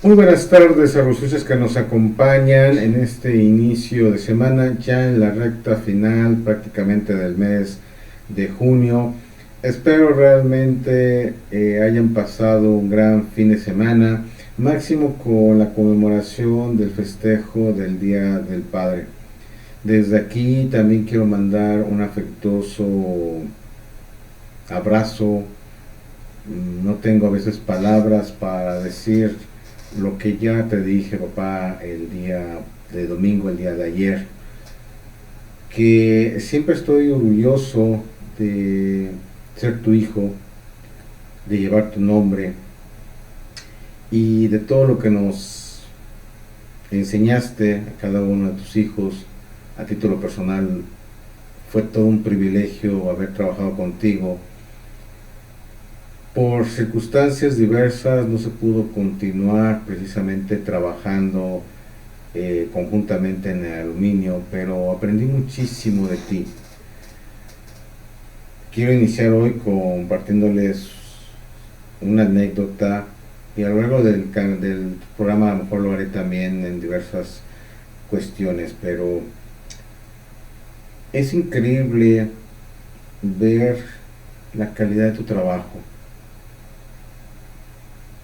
Muy buenas tardes a los usuarios que nos acompañan en este inicio de semana, ya en la recta final prácticamente del mes de junio. Espero realmente hayan pasado un gran fin de semana, máximo con la conmemoración del festejo del Día del Padre. Desde aquí también quiero mandar un afectuoso abrazo. No tengo a veces palabras para decir lo que ya te dije, papá, el día de domingo, el día de ayer, que siempre estoy orgulloso de ser tu hijo, de llevar tu nombre y de todo lo que nos enseñaste a cada uno de tus hijos. A título personal fue todo un privilegio haber trabajado contigo. Por circunstancias diversas no se pudo continuar precisamente trabajando conjuntamente en el aluminio, pero aprendí muchísimo de ti. Quiero iniciar hoy compartiéndoles una anécdota y a lo largo del programa a lo mejor lo haré también en diversas cuestiones, pero es increíble ver la calidad de tu trabajo,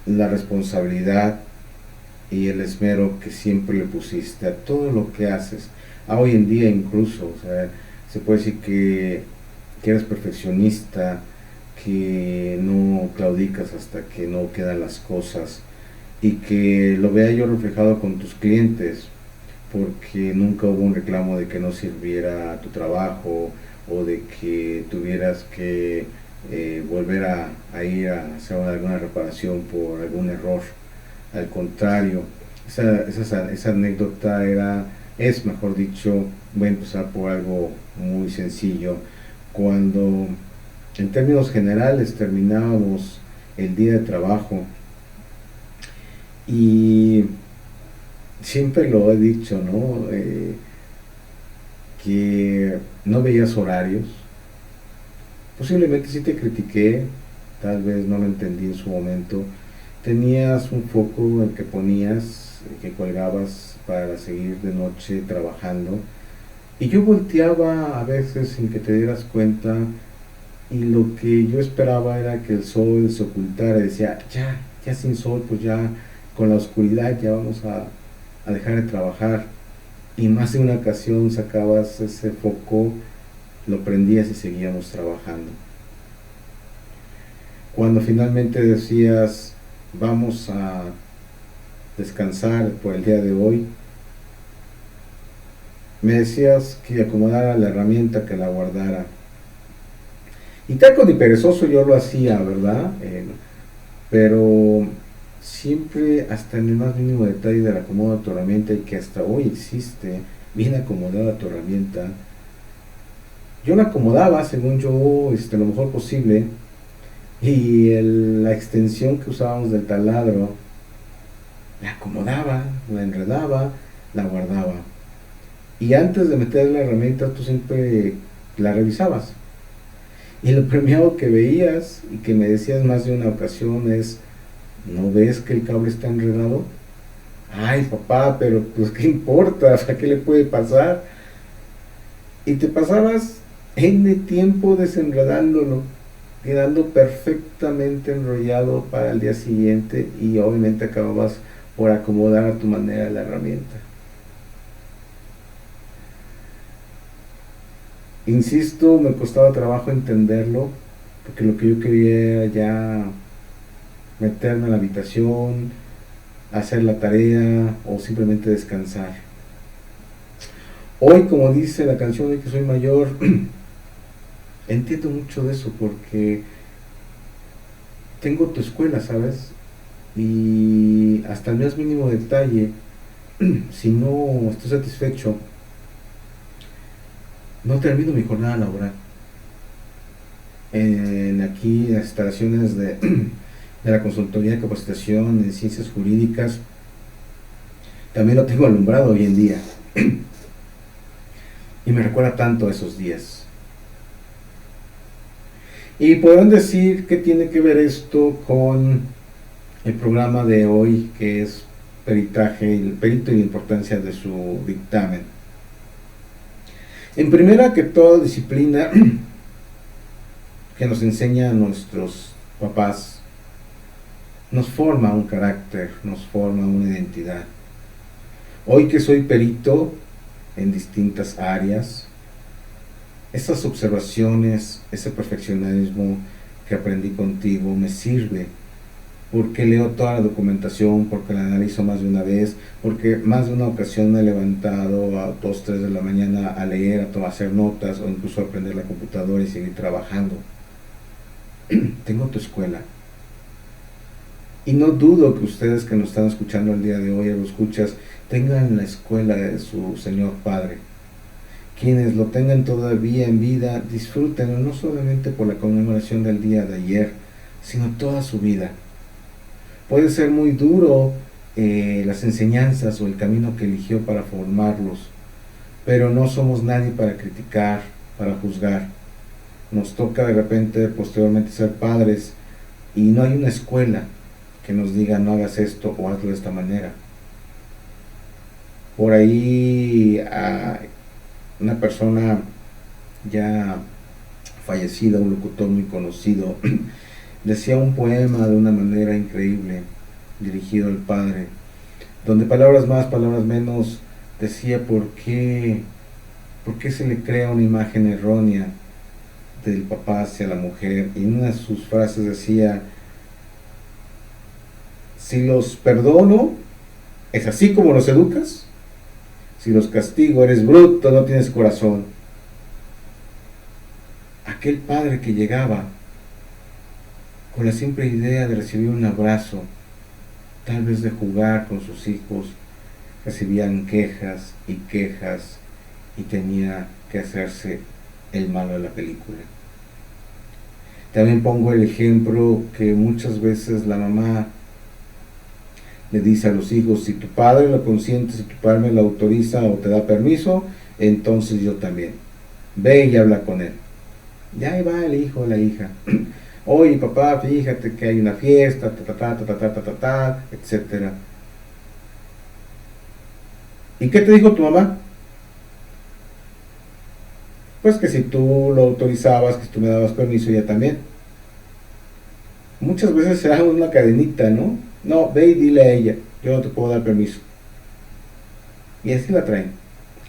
la responsabilidad y el esmero que siempre le pusiste a todo lo que haces. A hoy en día incluso, o sea, se puede decir que eres perfeccionista, que no claudicas hasta que no quedan las cosas y que lo vea yo reflejado con tus clientes, porque nunca hubo un reclamo de que no sirviera tu trabajo o de que tuvieras que volver a ir a hacer alguna reparación por algún error. Al contrario, esa anécdota es mejor dicho, voy a empezar por algo muy sencillo. Cuando en términos generales terminábamos el día de trabajo, y siempre lo he dicho, ¿no? Que no veías horarios. Posiblemente sí te critiqué, tal vez no lo entendí en su momento. Tenías un foco el que ponías, el que colgabas para seguir de noche trabajando. Y yo volteaba a veces sin que te dieras cuenta y lo que yo esperaba era que el sol se ocultara y decía, ya sin sol, pues ya con la oscuridad ya vamos a dejar de trabajar. Y más de una ocasión sacabas ese foco, lo prendías y seguíamos trabajando. Cuando finalmente decías, vamos a descansar por el día de hoy, me decías que acomodara la herramienta, que la guardara. Y tal ni perezoso yo lo hacía, ¿verdad? Pero siempre hasta en el más mínimo detalle del acomodo de tu herramienta, y que hasta hoy existe bien acomodada tu herramienta, yo la acomodaba según yo lo mejor posible, y la extensión que usábamos del taladro la acomodaba, la enredaba, la guardaba, y antes de meter la herramienta tú siempre la revisabas. Y lo premiado que veías y que me decías más de una ocasión es, ¿no ves que el cable está enredado? Ay, papá, pero pues qué importa, ¿a qué le puede pasar? Y te pasabas N tiempo desenredándolo, quedando perfectamente enrollado para el día siguiente, y obviamente acababas por acomodar a tu manera la herramienta. Insisto, me costaba trabajo entenderlo, porque lo que yo quería era ya meterme en la habitación, hacer la tarea o simplemente descansar. Hoy, como dice la canción de que soy mayor, entiendo mucho de eso, porque tengo tu escuela, ¿sabes? Y hasta el más mínimo detalle, si no estoy satisfecho, no termino mi jornada laboral. En aquí las instalaciones de la consultoría de capacitación en ciencias jurídicas, también lo tengo alumbrado hoy en día. Y me recuerda tanto a esos días. Y podrán decir que tiene que ver esto con el programa de hoy, que es peritaje, el perito y la importancia de su dictamen. En primera, que toda disciplina que nos enseña a nuestros papás nos forma un carácter, nos forma una identidad. Hoy que soy perito en distintas áreas, esas observaciones, ese perfeccionismo que aprendí contigo me sirve porque leo toda la documentación, porque la analizo más de una vez, porque más de una ocasión me he levantado a 2, 3 de la mañana a leer, a hacer notas o incluso a aprender la computadora y seguir trabajando. Tengo tu escuela. Y no dudo que ustedes que nos están escuchando el día de hoy, lo escuchas, tengan la escuela de su Señor Padre. Quienes lo tengan todavía en vida, disfrútenlo no solamente por la conmemoración del día de ayer, sino toda su vida. Puede ser muy duro las enseñanzas o el camino que eligió para formarlos, pero no somos nadie para criticar, para juzgar. Nos toca de repente posteriormente ser padres y no hay una escuela que nos diga no hagas esto o hazlo de esta manera. Por ahí una persona ya fallecida, un locutor muy conocido, decía un poema de una manera increíble, dirigido al padre, donde palabras más, palabras menos, decía por qué se le crea una imagen errónea del papá hacia la mujer, y en una de sus frases decía: si los perdono, es así como los educas; si los castigo, eres bruto, no tienes corazón. Aquel padre que llegaba con la simple idea de recibir un abrazo, tal vez de jugar con sus hijos, recibían quejas y quejas y tenía que hacerse el malo de la película. También pongo el ejemplo que muchas veces la mamá le dice a los hijos: si tu padre lo consiente, si tu padre me lo autoriza o te da permiso, entonces yo también. Ve y habla con él. Ya ahí va el hijo o la hija. Oye papá, fíjate que hay una fiesta, etcétera. ¿Y qué te dijo tu mamá? Pues que si tú lo autorizabas, que si tú me dabas permiso, ella también. Muchas veces se da una cadenita, ¿no? No, ve y dile a ella, yo no te puedo dar permiso. Y así la traen.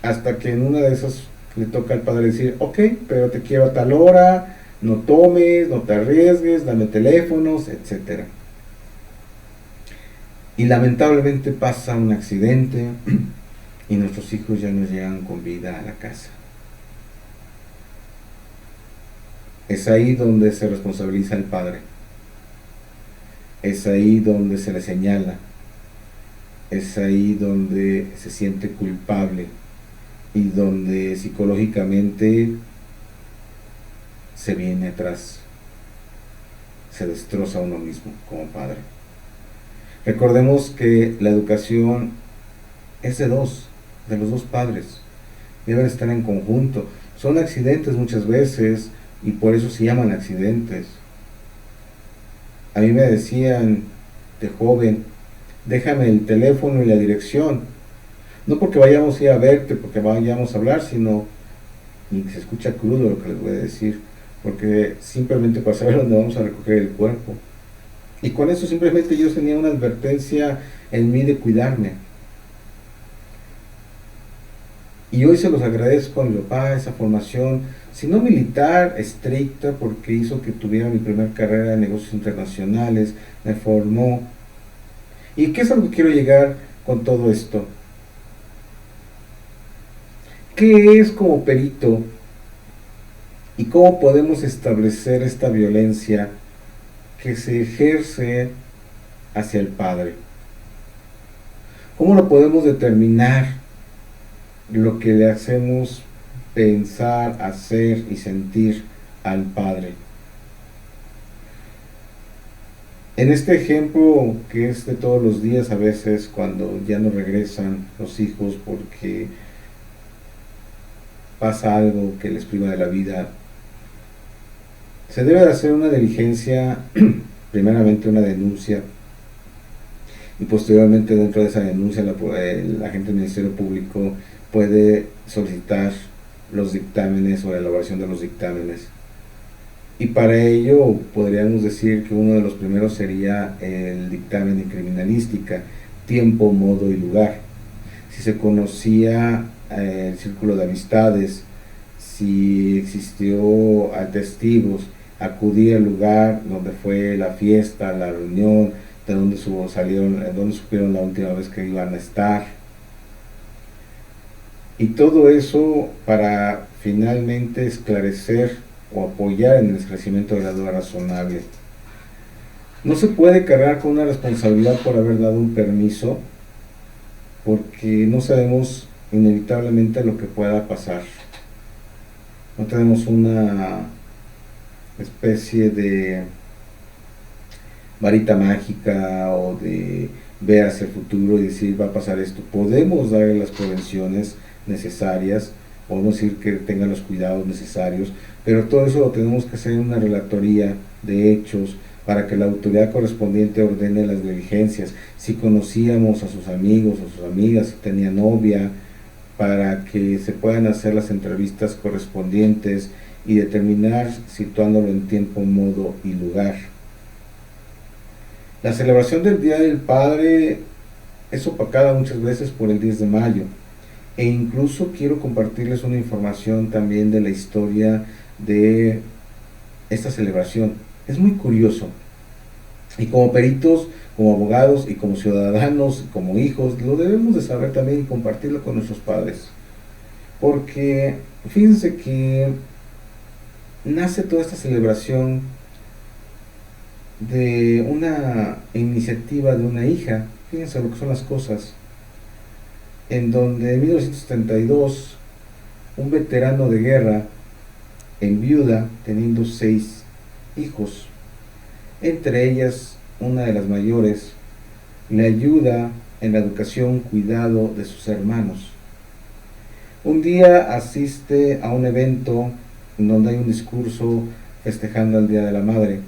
Hasta que en una de esas le toca al padre decir: ok, pero te quiero a tal hora, no tomes, no te arriesgues, dame teléfonos, etcétera. Y lamentablemente pasa un accidente y nuestros hijos ya no llegan con vida a la casa. Es ahí donde se responsabiliza el padre. Es ahí donde se le señala. Es ahí donde se siente culpable y donde psicológicamente se viene atrás. Se destroza a uno mismo como padre. Recordemos que la educación es de los dos padres. Deben estar en conjunto. Son accidentes muchas veces y por eso se llaman accidentes. A mí me decían de joven: déjame el teléfono y la dirección. No porque vayamos a ir a verte, porque vayamos a hablar, sino, y se escucha crudo lo que les voy a decir, porque simplemente para saber dónde vamos a recoger el cuerpo. Y con eso simplemente yo tenía una advertencia en mí de cuidarme. Y hoy se los agradezco a mi papá, esa formación, si no militar, estricta, porque hizo que tuviera mi primera carrera de negocios internacionales, me formó. ¿Y qué es a lo que quiero llegar con todo esto? ¿Qué es como perito? ¿Y cómo podemos establecer esta violencia que se ejerce hacia el padre? ¿Cómo lo podemos determinar? Lo que le hacemos pensar, hacer y sentir al padre. En este ejemplo que es de todos los días, a veces cuando ya no regresan los hijos porque pasa algo que les priva de la vida, se debe de hacer una diligencia, primeramente una denuncia, y posteriormente dentro de esa denuncia el agente del Ministerio Público puede solicitar los dictámenes o la elaboración de los dictámenes. Y para ello podríamos decir que uno de los primeros sería el dictamen de criminalística, tiempo, modo y lugar. Si se conocía el círculo de amistades, si existió a testigos, acudir al lugar donde fue la fiesta, la reunión, de donde salieron, de donde supieron la última vez que iban a estar. Y todo eso para finalmente esclarecer o apoyar en el esclarecimiento de la duda razonable. No se puede cargar con una responsabilidad por haber dado un permiso, porque no sabemos inevitablemente lo que pueda pasar. No tenemos una especie de varita mágica o de ver hacia el futuro y decir va a pasar esto. Podemos darle las prevenciones necesarias, podemos decir que tengan los cuidados necesarios, pero todo eso lo tenemos que hacer en una relatoría de hechos para que la autoridad correspondiente ordene las diligencias. Si conocíamos a sus amigos o sus amigas, si tenía novia, para que se puedan hacer las entrevistas correspondientes y determinar situándolo en tiempo, modo y lugar. La celebración del Día del Padre es opacada muchas veces por el 10 de mayo. E incluso quiero compartirles una información también de la historia de esta celebración. Es muy curioso. Y como peritos, como abogados y como ciudadanos, como hijos, lo debemos de saber también y compartirlo con nuestros padres. Porque fíjense que nace toda esta celebración de una iniciativa de una hija. Fíjense lo que son las cosas. En donde en 1972 un veterano de guerra enviuda teniendo 6 hijos, entre ellas una de las mayores, le ayuda en la educación, cuidado de sus hermanos. Un día asiste a un evento en donde hay un discurso festejando el Día de la Madre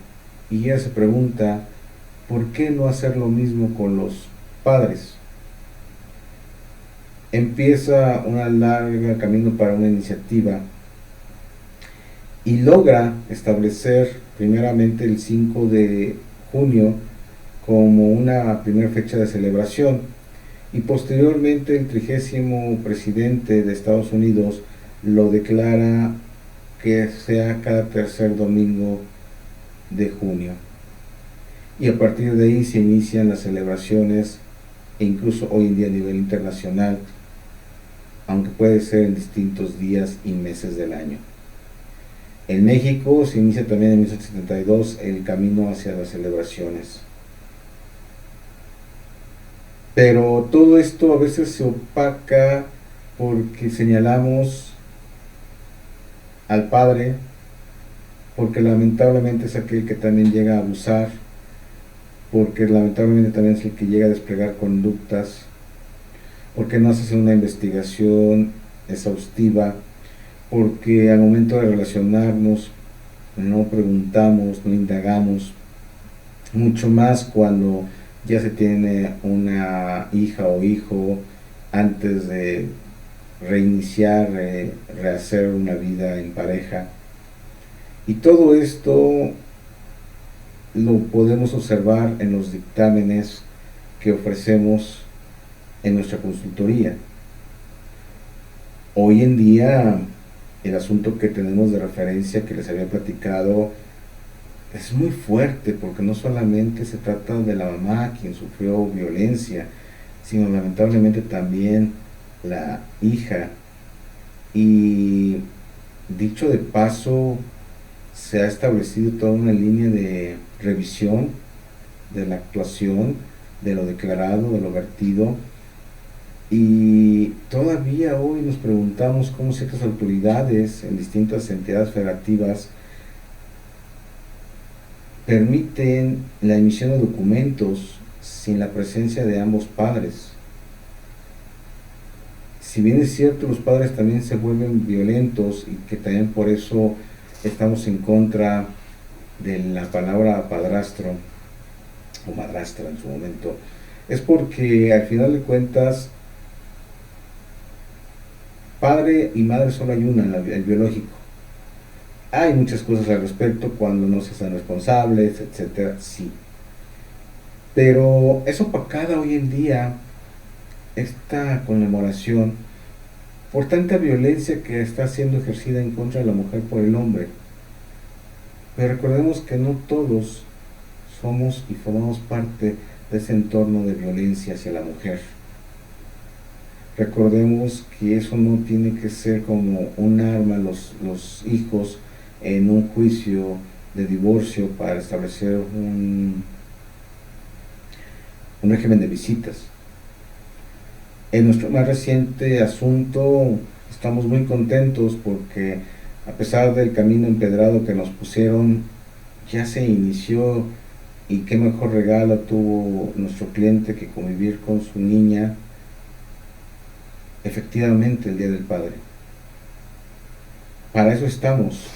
y ella se pregunta ¿por qué no hacer lo mismo con los padres? Empieza una larga camino para una iniciativa y logra establecer primeramente el 5 de junio como una primera fecha de celebración y posteriormente el 30º presidente de Estados Unidos lo declara que sea cada tercer domingo de junio y a partir de ahí se inician las celebraciones e incluso hoy en día a nivel internacional, aunque puede ser en distintos días y meses del año. En México se inicia también en 1972 el camino hacia las celebraciones. Pero todo esto a veces se opaca porque señalamos al padre, porque lamentablemente es aquel que también llega a abusar, porque lamentablemente también es el que llega a desplegar conductas, porque no hace una investigación exhaustiva, porque al momento de relacionarnos no preguntamos, no indagamos, mucho más cuando ya se tiene una hija o hijo antes de reiniciar, rehacer una vida en pareja. Y todo esto lo podemos observar en los dictámenes que ofrecemos en nuestra consultoría. Hoy en día el asunto que tenemos de referencia que les había platicado es muy fuerte porque no solamente se trata de la mamá quien sufrió violencia, sino lamentablemente también la hija. Y dicho de paso, se ha establecido toda una línea de revisión de la actuación, de lo declarado, de lo vertido. Y todavía hoy nos preguntamos cómo ciertas autoridades en distintas entidades federativas permiten la emisión de documentos sin la presencia de ambos padres. Si bien es cierto, los padres también se vuelven violentos y que también por eso estamos en contra de la palabra padrastro o madrastra en su momento, es porque al final de cuentas padre y madre solo hay una, el biológico. Hay muchas cosas al respecto cuando no se hacen responsables, etcétera, sí. Pero es opacada hoy en día esta conmemoración por tanta violencia que está siendo ejercida en contra de la mujer por el hombre. Pero recordemos que no todos somos y formamos parte de ese entorno de violencia hacia la mujer. Recordemos que eso no tiene que ser como un arma los hijos en un juicio de divorcio para establecer un régimen de visitas. En nuestro más reciente asunto estamos muy contentos porque a pesar del camino empedrado que nos pusieron, ya se inició y qué mejor regalo tuvo nuestro cliente que convivir con su niña efectivamente el Día del Padre. Para eso estamos.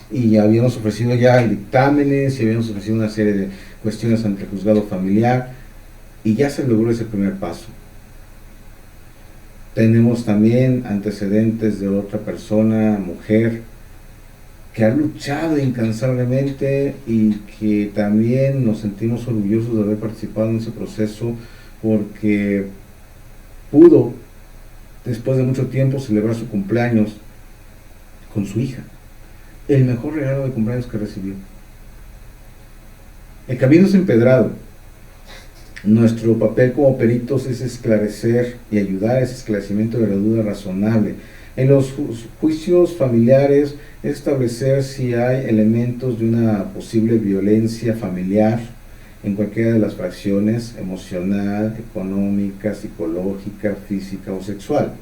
Y habíamos ofrecido ya dictámenes y habíamos ofrecido una serie de cuestiones ante el juzgado familiar y ya se logró ese primer paso. Tenemos también antecedentes de otra persona, mujer, que ha luchado incansablemente y que también nos sentimos orgullosos de haber participado en ese proceso porque pudo, después de mucho tiempo, celebrar su cumpleaños con su hija. El mejor regalo de cumpleaños que recibió. El camino es empedrado. Nuestro papel como peritos es esclarecer y ayudar a ese esclarecimiento de la duda razonable. En los juicios familiares es establecer si hay elementos de una posible violencia familiar en cualquiera de las fracciones, emocional, económica, psicológica, física o sexual.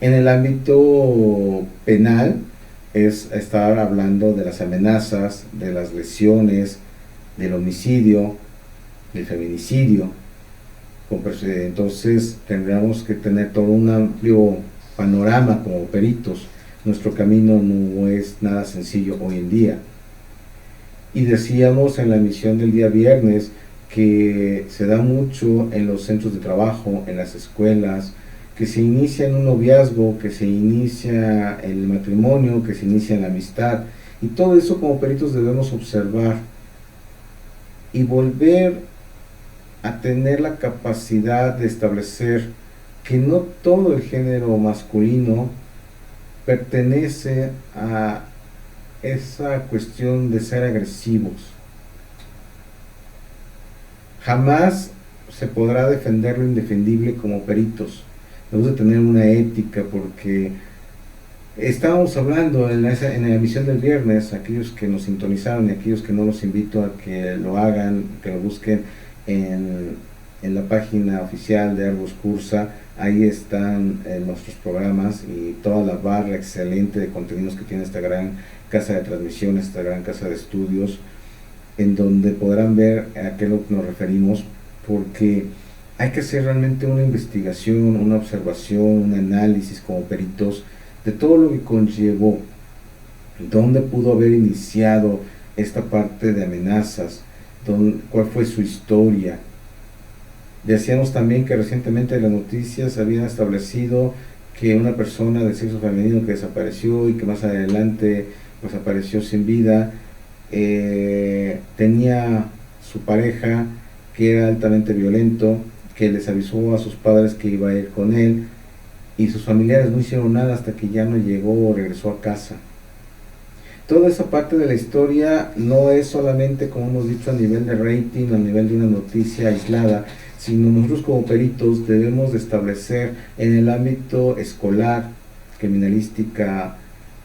En el ámbito penal es estar hablando de las amenazas, de las lesiones, del homicidio, del feminicidio. Entonces tendríamos que tener todo un amplio panorama como peritos. Nuestro camino no es nada sencillo hoy en día. Y decíamos en la emisión del día viernes que se da mucho en los centros de trabajo, en las escuelas, que se inicia en un noviazgo, que se inicia en el matrimonio, que se inicia en la amistad. Y todo eso como peritos debemos observar y volver a tener la capacidad de establecer que no todo el género masculino pertenece a esa cuestión de ser agresivos. Jamás se podrá defender lo indefendible como peritos. Debemos de tener una ética porque estábamos hablando en la emisión del viernes, aquellos que nos sintonizaron y aquellos que no, los invito a que lo hagan, que lo busquen en la página oficial de Argos Cursa. Ahí están nuestros programas y toda la barra excelente de contenidos que tiene esta gran casa de transmisión, esta gran casa de estudios, en donde podrán ver a qué nos referimos, porque hay que hacer realmente una investigación, una observación, un análisis como peritos de todo lo que conllevó, dónde pudo haber iniciado esta parte de amenazas, cuál fue su historia. Decíamos también que recientemente las noticias habían establecido que una persona de sexo femenino que desapareció y que más adelante pues apareció sin vida, tenía su pareja que era altamente violento, que les avisó a sus padres que iba a ir con él y sus familiares no hicieron nada hasta que ya no llegó o regresó a casa. Toda esa parte de la historia no es solamente, como hemos dicho, a nivel de rating, a nivel de una noticia aislada, sino nosotros como peritos debemos de establecer en el ámbito escolar, criminalística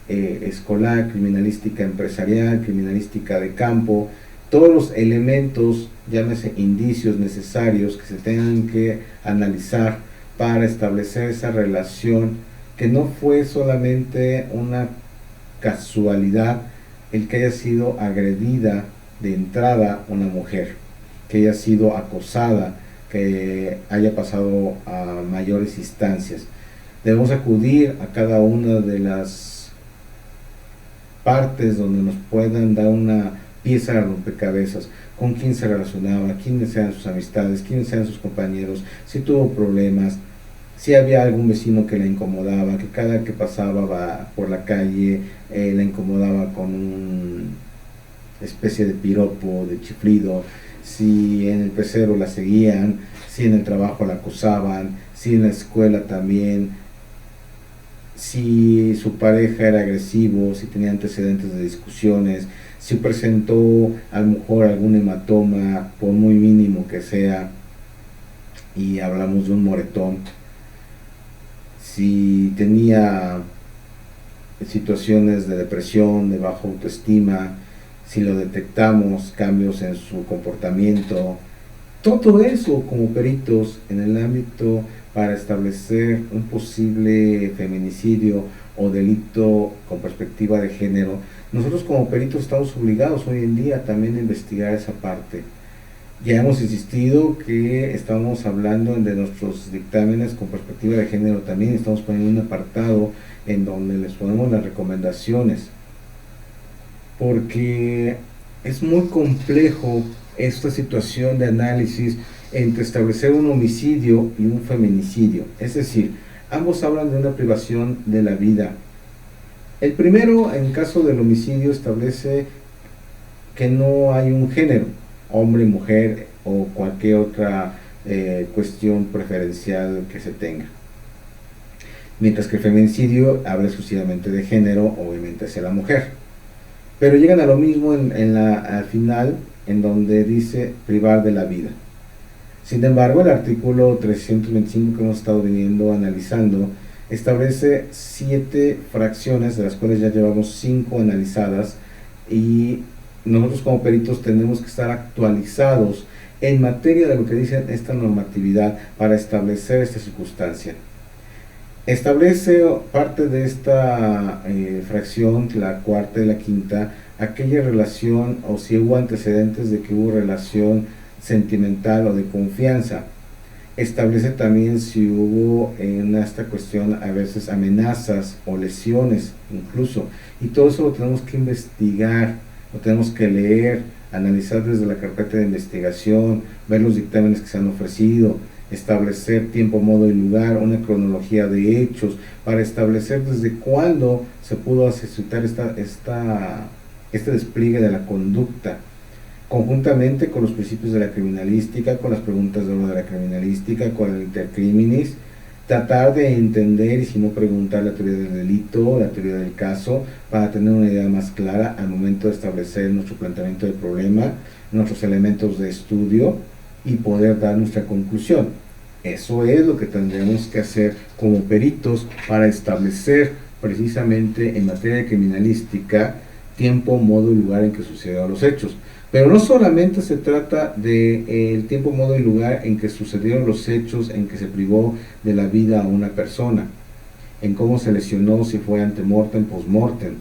escolar, criminalística empresarial, criminalística de campo, todos los elementos, llámese indicios necesarios que se tengan que analizar para establecer esa relación, que no fue solamente una casualidad el que haya sido agredida de entrada una mujer, que haya sido acosada, que haya pasado a mayores instancias. Debemos acudir a cada una de las partes donde nos puedan dar una pieza de rompecabezas, con quién se relacionaba, quiénes eran sus amistades, quiénes eran sus compañeros, si tuvo problemas, si había algún vecino que la incomodaba, que cada que pasaba por la calle la incomodaba con una especie de piropo, de chiflido, si en el pecero la seguían, si en el trabajo la acosaban, si en la escuela también, si su pareja era agresivo, si tenía antecedentes de discusiones, si presentó a lo mejor algún hematoma, por muy mínimo que sea, y hablamos de un moretón, si tenía situaciones de depresión, de baja autoestima, si lo detectamos, cambios en su comportamiento, todo eso como peritos en el ámbito para establecer un posible feminicidio o delito con perspectiva de género, nosotros como peritos estamos obligados hoy en día también a investigar esa parte. Ya hemos insistido que estamos hablando de nuestros dictámenes con perspectiva de género, también estamos poniendo un apartado en donde les ponemos las recomendaciones, porque es muy complejo esta situación de análisis entre establecer un homicidio y un feminicidio. Es decir, ambos hablan de una privación de la vida. El primero, en caso del homicidio, establece que no hay un género, hombre, mujer o cualquier otra cuestión preferencial que se tenga. Mientras que el feminicidio habla exclusivamente de género, obviamente hacia la mujer. Pero llegan a lo mismo al final, en donde dice privar de la vida. Sin embargo, el artículo 325 que hemos estado analizando establece 7 fracciones, de las cuales ya llevamos 5 analizadas, y nosotros como peritos tenemos que estar actualizados en materia de lo que dice esta normatividad para establecer esta circunstancia. Establece parte de esta fracción, la cuarta y la quinta, aquella relación o si hubo antecedentes de que hubo relación sentimental o de confianza. Establece también si hubo en esta cuestión a veces amenazas o lesiones incluso, y todo eso lo tenemos que investigar, lo tenemos que leer, analizar desde la carpeta de investigación, ver los dictámenes que se han ofrecido, establecer tiempo, modo y lugar, una cronología de hechos, para establecer desde cuándo se pudo suscitar este despliegue de la conducta, conjuntamente con los principios de la criminalística, con las preguntas de oro de la criminalística, con el intercriminis, tratar de entender y si no preguntar la teoría del delito, la teoría del caso, para tener una idea más clara al momento de establecer nuestro planteamiento del problema, nuestros elementos de estudio y poder dar nuestra conclusión. Eso es lo que tendremos que hacer como peritos para establecer precisamente en materia de criminalística tiempo, modo y lugar en que sucedieron los hechos. Pero no solamente se trata del tiempo, modo y lugar en que sucedieron los hechos, en que se privó de la vida a una persona, en cómo se lesionó, si fue antemortem, postmortem,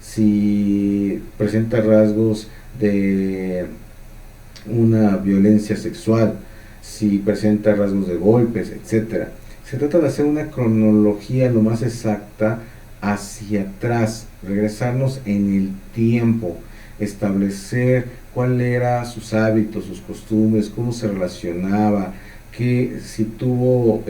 si presenta rasgos de una violencia sexual, si presenta rasgos de golpes, etc. Se trata de hacer una cronología lo más exacta hacia atrás, regresarnos en el tiempo, establecer cuáles eran sus hábitos, sus costumbres, cómo se relacionaba, que si tuvo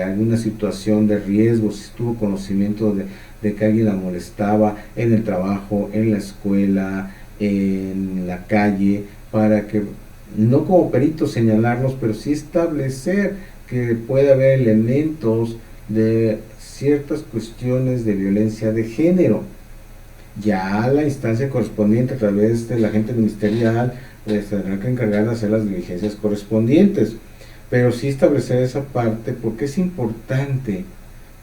alguna situación de riesgo, si tuvo conocimiento de que alguien la molestaba en el trabajo, en la escuela, en la calle, para que no como peritos señalarlos, pero sí establecer que puede haber elementos de ciertas cuestiones de violencia de género. Ya la instancia correspondiente a través de la agente ministerial pues tendrá que encargar de hacer las diligencias correspondientes, pero sí establecer esa parte porque es importante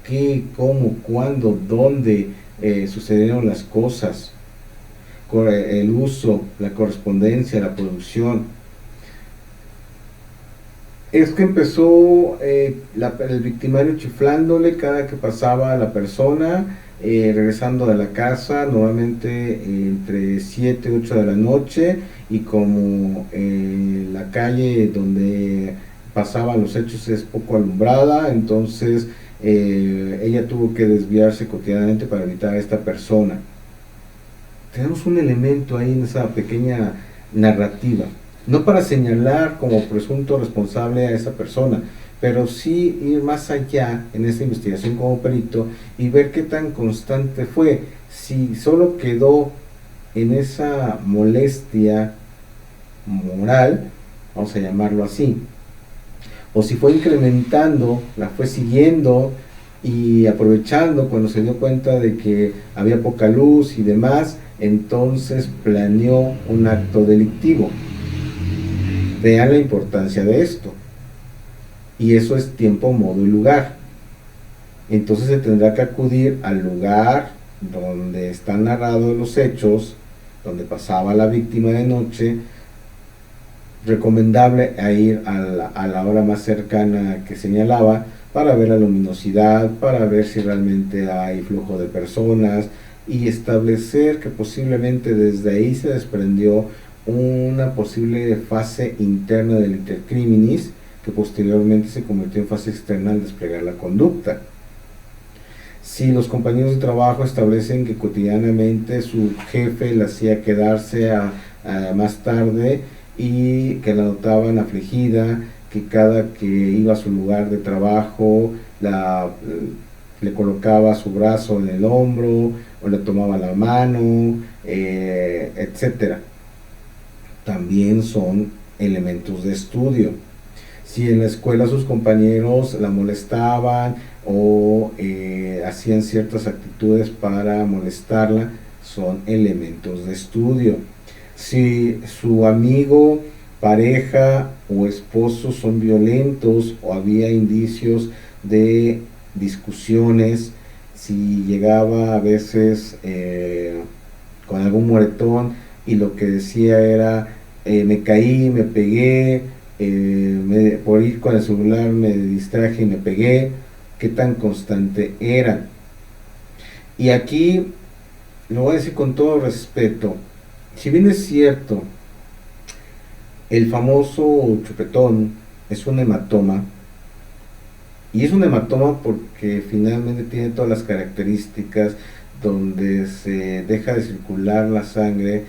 qué, cómo, cuándo, dónde sucedieron las cosas, el uso, la correspondencia, la producción. Es que empezó el victimario chiflándole cada que pasaba a la persona, regresando de la casa, nuevamente entre 7 y 8 de la noche, y como la calle donde pasaban los hechos es poco alumbrada, entonces ella tuvo que desviarse cotidianamente para evitar a esta persona. tenemos un elemento ahí en esa pequeña narrativa, no para señalar como presunto responsable a esa persona, pero sí ir más allá en esta investigación como perito y ver qué tan constante fue, si solo quedó en esa molestia moral, vamos a llamarlo así, o si fue incrementando, la fue siguiendo y aprovechando cuando se dio cuenta de que había poca luz y demás, entonces planeó un acto delictivo. Vean la importancia de esto. Y eso es tiempo, modo y lugar. Entonces se tendrá que acudir al lugar donde están narrados los hechos, donde pasaba la víctima de noche. Recomendable a ir a la hora más cercana que señalaba para ver la luminosidad, para ver si realmente hay flujo de personas y establecer que posiblemente desde ahí se desprendió una posible fase interna del intercriminis que posteriormente se convirtió en fase externa al desplegar la conducta. Si los compañeros de trabajo establecen que cotidianamente su jefe le hacía quedarse a más tarde y que la notaban afligida, que cada que iba a su lugar de trabajo le colocaba su brazo en el hombro o le tomaba la mano, etcétera, también son elementos de estudio. Si en la escuela sus compañeros la molestaban o hacían ciertas actitudes para molestarla, son elementos de estudio. Si su amigo, pareja o esposo son violentos o había indicios de discusiones, si llegaba a veces con algún moretón y lo que decía era me caí, me pegué, por ir con el celular me distraje y me pegué, qué tan constante era. Y aquí lo voy a decir con todo respeto, si bien es cierto, el famoso chupetón es un hematoma, y es un hematoma porque finalmente tiene todas las características donde se deja de circular la sangre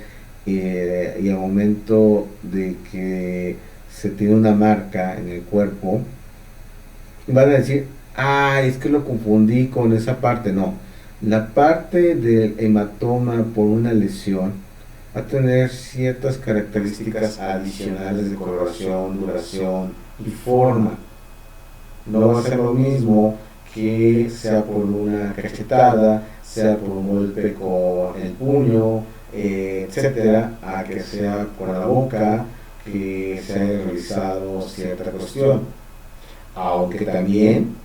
y al momento de que se tiene una marca en el cuerpo, van a decir, es que lo confundí con esa parte. No, la parte del hematoma por una lesión va a tener ciertas características adicionales de coloración, duración y forma. No va a ser lo mismo que sea por una cachetada, sea por un golpe con el puño, etcétera, a que sea por la boca, que se haya realizado cierta cuestión. Aunque también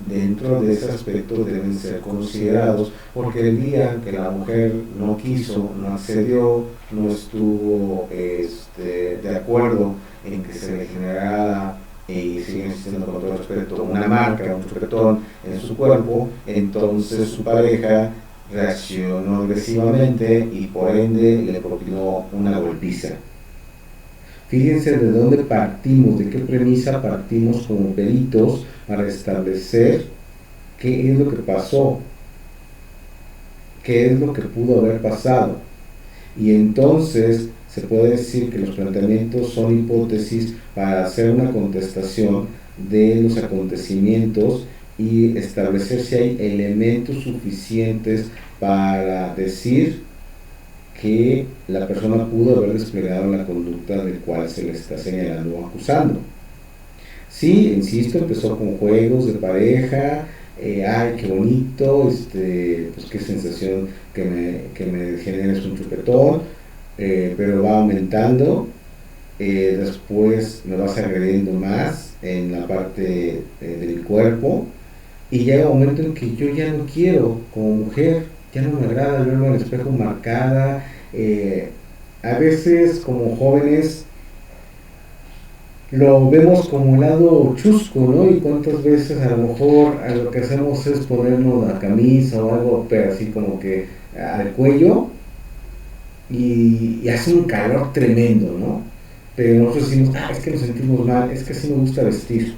dentro de ese aspecto deben ser considerados, porque el día que la mujer no quiso, no accedió, no estuvo de acuerdo en que se le generara y sigue existiendo con todo respeto una marca, un chupetón en su cuerpo, entonces su pareja reaccionó agresivamente y por ende le propinó una golpiza. Fíjense de dónde partimos, de qué premisa partimos como peritos para establecer qué es lo que pasó, qué es lo que pudo haber pasado. Y entonces se puede decir que los planteamientos son hipótesis para hacer una contestación de los acontecimientos y establecer si hay elementos suficientes para decir que la persona pudo haber desplegado la conducta del cual se le está señalando o acusando. Sí, insisto, empezó con juegos de pareja, qué bonito, pues qué sensación que me genera es un chupetón, pero va aumentando, después me vas agrediendo más en la parte del cuerpo, y llega un momento en que yo ya no quiero, como mujer, ya no me agrada verme al espejo marcada. A veces como jóvenes lo vemos como un lado chusco, ¿no? Y cuántas veces a lo mejor lo que hacemos es ponernos la camisa o algo, pero así como que al cuello y hace un calor tremendo, ¿no? Pero nosotros decimos, es que nos sentimos mal, es que así me gusta vestir.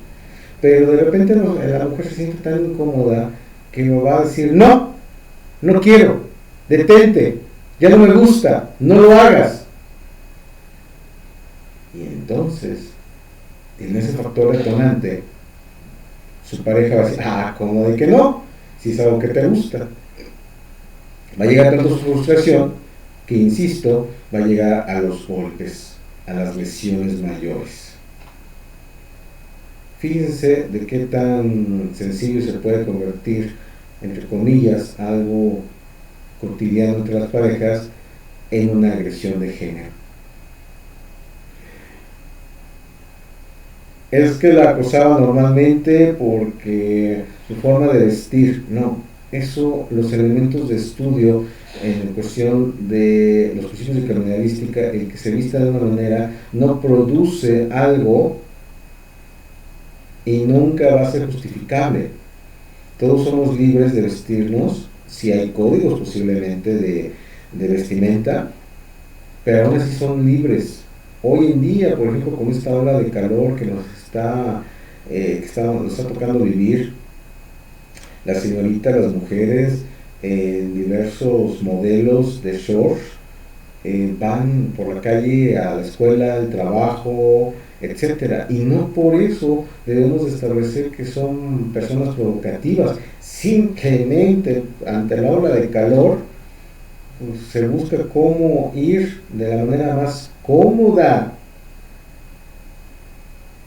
Pero de repente la mujer se siente tan incómoda que me va a decir, no quiero, detente, ya no me gusta, no lo hagas. Y entonces, en ese factor detonante, su pareja va a decir, ¿cómo de que no? Si es algo que te gusta. Va a llegar tanto su frustración que, insisto, va a llegar a los golpes, a las lesiones mayores. Fíjense de qué tan sencillo se puede convertir, entre comillas, algo cotidiano entre las parejas en una agresión de género. Es que la acosaba normalmente porque su forma de vestir, no. Eso, los elementos de estudio en cuestión de los principios de criminalística, el que se vista de una manera no produce algo y nunca va a ser justificable. Todos somos libres de vestirnos, si hay códigos posiblemente de vestimenta, pero aún así son libres. Hoy en día, por ejemplo, con esta ola de calor que nos está tocando vivir, las señoritas, las mujeres, en diversos modelos de shorts, van por la calle a la escuela, al trabajo, etcétera, y no por eso debemos establecer que son personas provocativas. Simplemente ante la ola de calor, pues, se busca cómo ir de la manera más cómoda.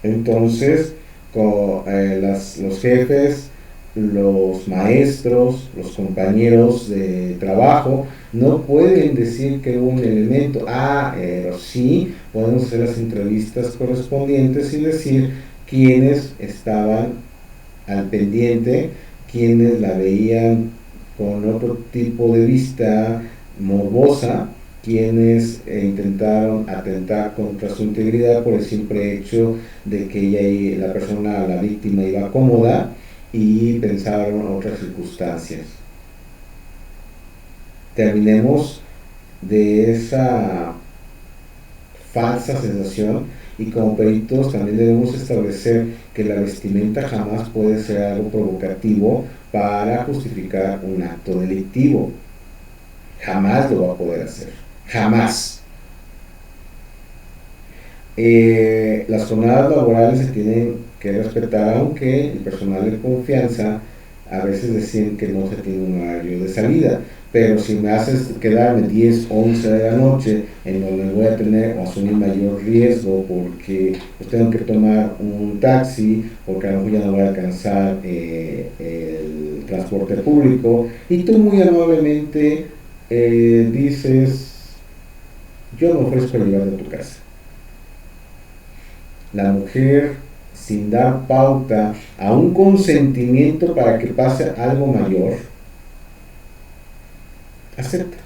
Entonces, los jefes, los maestros, los compañeros de trabajo no pueden decir que hubo un elemento. Pero sí podemos hacer las entrevistas correspondientes y decir quiénes estaban al pendiente, quienes la veían con otro tipo de vista morbosa, quienes intentaron atentar contra su integridad por el simple hecho de que ella, la persona, la víctima, iba cómoda y pensaron otras circunstancias. Terminemos de esa falsa sensación, y como peritos también debemos establecer que la vestimenta jamás puede ser algo provocativo para justificar un acto delictivo. Jamás lo va a poder hacer. Jamás. Las jornadas laborales se tienen que respetar, aunque el personal de confianza a veces deciden que no se tiene un horario de salida, pero si me haces quedarme 10, 11 de la noche, en donde voy a tener o asumir mayor riesgo porque pues tengo que tomar un taxi, porque a lo mejor ya no voy a alcanzar el transporte público, y tú muy amablemente dices, yo me ofrezco a llevarte a tu casa. La mujer, sin dar pauta a un consentimiento para que pase algo mayor, acepta.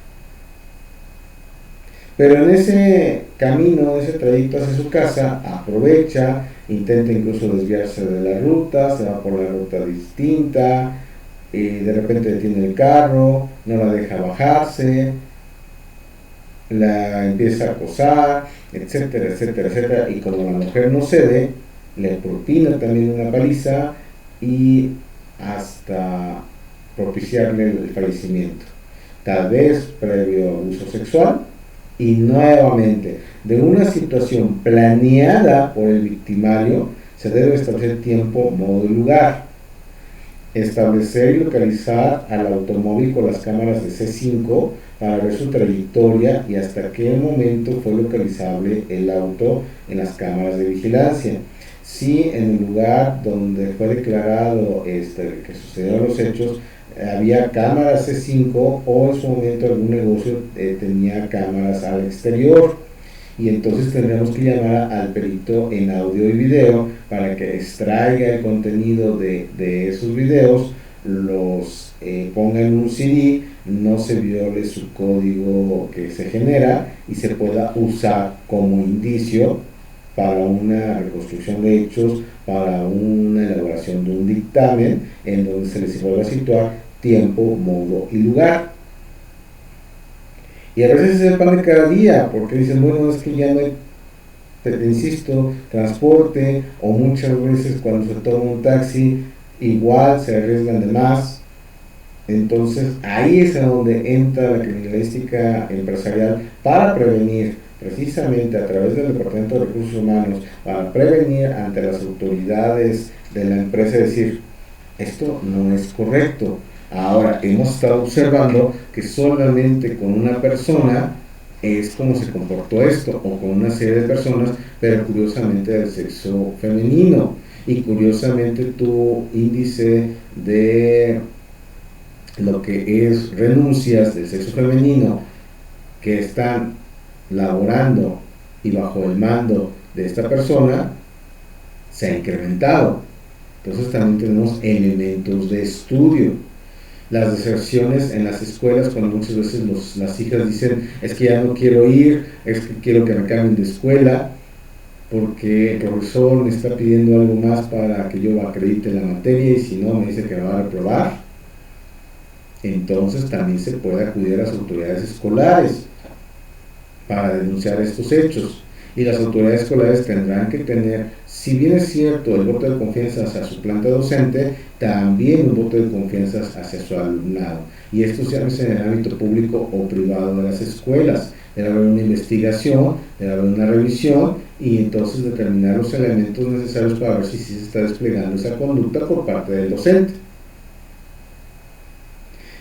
Pero en ese camino, en ese trayecto hacia su casa, aprovecha, intenta incluso desviarse de la ruta, se va por la ruta distinta, de repente detiene el carro, no la deja bajarse, la empieza a acosar, etcétera, etcétera, etcétera, y como la mujer no cede, le propina también una paliza y hasta propiciarle el fallecimiento, tal vez previo abuso sexual, y nuevamente de una situación planeada por el victimario. Se debe establecer tiempo, modo y lugar, establecer y localizar al automóvil con las cámaras de C5 para ver su trayectoria y hasta qué momento fue localizable el auto en las cámaras de vigilancia. Si en el lugar donde fue declarado que sucedieron los hechos había cámaras C5, o en su momento algún negocio tenía cámaras al exterior, y entonces tendremos que llamar al perito en audio y video para que extraiga el contenido de esos videos, los ponga en un CD, no se viole su código que se genera y se pueda usar como indicio para una reconstrucción de hechos, para una elaboración de un dictamen en donde se les vuelva a situar tiempo, modo y lugar. Y a veces es el pan de cada día, porque dicen, bueno, es que ya no hay, insisto, transporte, o muchas veces cuando se toma un taxi, igual se arriesgan de más. Entonces ahí es a donde entra la criminalística empresarial para prevenir, precisamente a través del Departamento de Recursos Humanos, para prevenir ante las autoridades de la empresa, decir, esto no es correcto. Ahora, hemos estado observando que solamente con una persona es como se comportó esto, o con una serie de personas, pero curiosamente del sexo femenino. Y curiosamente tu índice de lo que es renuncias del sexo femenino que están laborando y bajo el mando de esta persona se ha incrementado. Entonces también tenemos elementos de estudio. Las deserciones en las escuelas, cuando muchas veces las hijas dicen, es que ya no quiero ir, es que quiero que me cambien de escuela, porque el profesor me está pidiendo algo más para que yo acredite la materia y si no me dice que me va a reprobar. Entonces también se puede acudir a las autoridades escolares para denunciar estos hechos. Y las autoridades escolares tendrán que tener, si bien es cierto, el voto de confianza hacia su planta docente, también un voto de confianza hacia su alumnado. Y esto se hace en el ámbito público o privado de las escuelas. Debe haber una investigación, debe haber una revisión y entonces determinar los elementos necesarios para ver si se está desplegando esa conducta por parte del docente.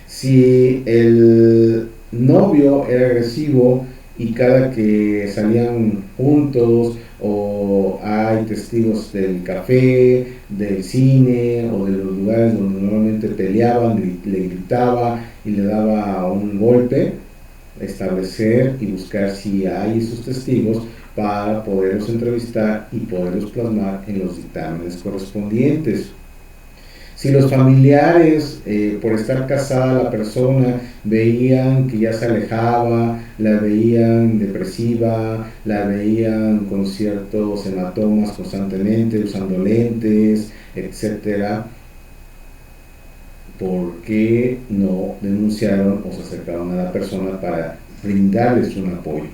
Si el novio era agresivo y cada que salían juntos o hay testigos del café, del cine o de los lugares donde normalmente peleaban, le gritaba y le daba un golpe, establecer y buscar si hay esos testigos para poderlos entrevistar y poderlos plasmar en los dictámenes correspondientes. Si los familiares, por estar casada la persona, veían que ya se alejaba, la veían depresiva, la veían con ciertos hematomas constantemente, usando lentes, etcétera, ¿por qué no denunciaron o se acercaron a la persona para brindarles un apoyo?